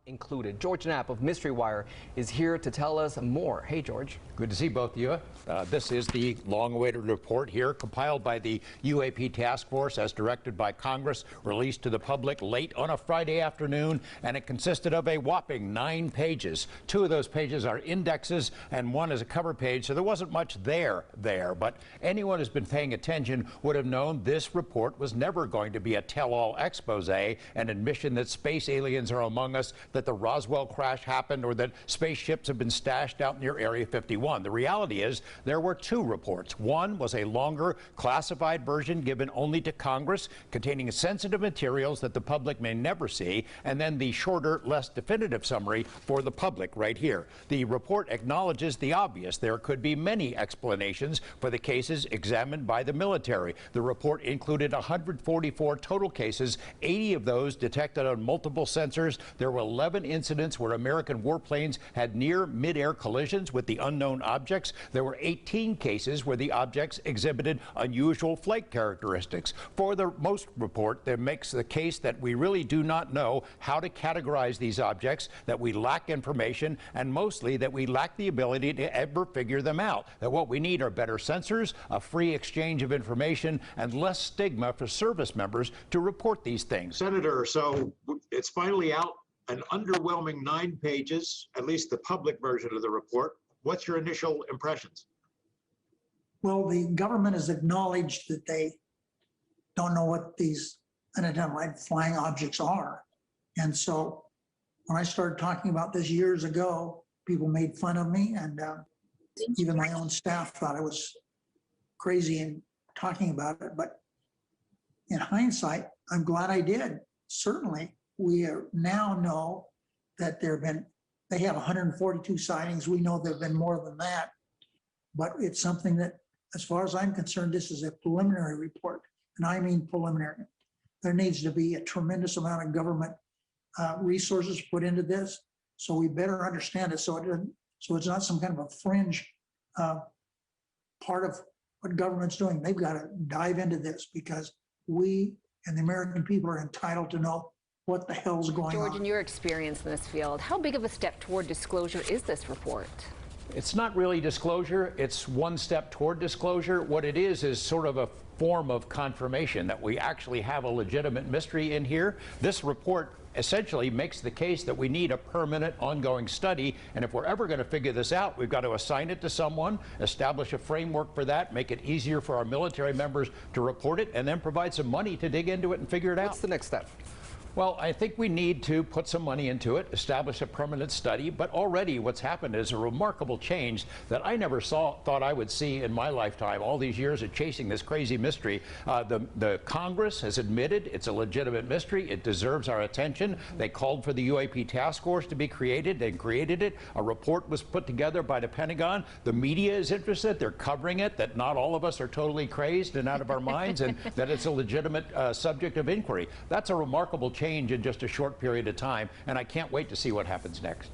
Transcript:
Included. George Knapp of Mystery Wire is here to tell us more. Hey, George. Good to see both of you. This is the long-awaited report here, compiled by the UAP Task Force as directed by Congress, released to the public late on a Friday afternoon, and it consisted of a whopping 9 pages. 2 of those pages are indexes, and 1 is a cover page, so there wasn't much there. But anyone who's been paying attention would have known this report was never going to be a tell-all expose, an admission that space aliens are among us, that the Roswell crash happened, or that spaceships have been stashed out near Area 51. The reality is there were 2 reports. One was a longer, classified version given only to Congress, containing sensitive materials that the public may never see, and then the shorter, less definitive summary for the public right here. The report acknowledges the obvious. There could be many explanations for the cases examined by the military. The report included 144 total cases, 80 of those detected on multiple sensors. There were 11 incidents where American warplanes had near mid-air collisions with the unknown objects. There were 18 cases where the objects exhibited unusual flight characteristics. For the most report, that makes the case that we really do not know how to categorize these objects, that we lack information, and mostly that we lack the ability to ever figure them out. That what we need are better sensors, a free exchange of information, and less stigma for service members to report these things. Senator, so it's finally out. An underwhelming 9 pages, at least the public version of the report. What's your initial impressions? Well, the government has acknowledged that they don't know what these unidentified flying objects are. And so when I started talking about this years ago, people made fun of me, and even my own staff thought I was crazy in talking about it. But in hindsight, I'm glad I did. Certainly, we now know that they have 142 sightings. We know there have been more than that, but it's something that, as far as I'm concerned, this is a preliminary report, and I mean preliminary. There needs to be a tremendous amount of government resources put into this, so we better understand it, so it's not some kind of a fringe part of what government's doing. They've got to dive into this, because we and the American people are entitled to know what the hell's going on. George, in your experience in this field, how big of a step toward disclosure is this report? It's not really disclosure. It's one step toward disclosure. What it is sort of a form of confirmation that we actually have a legitimate mystery in here. This report essentially makes the case that we need a permanent, ongoing study, and if we're ever going to figure this out, we've got to assign it to someone, establish a framework for that, make it easier for our military members to report it, and then provide some money to dig into it and figure it out. What's the next step? Well, I think we need to put some money into it, establish a permanent study, but already what's happened is a remarkable change that I never thought I would see in my lifetime, all these years of chasing this crazy mystery. The Congress has admitted it's a legitimate mystery. It deserves our attention. They called for the UAP Task Force to be created. They created it. A report was put together by the Pentagon. The media is interested. They're covering it, that not all of us are totally crazed and out of our minds, and that it's a legitimate subject of inquiry. That's a remarkable change in just a short period of time, and I can't wait to see what happens next.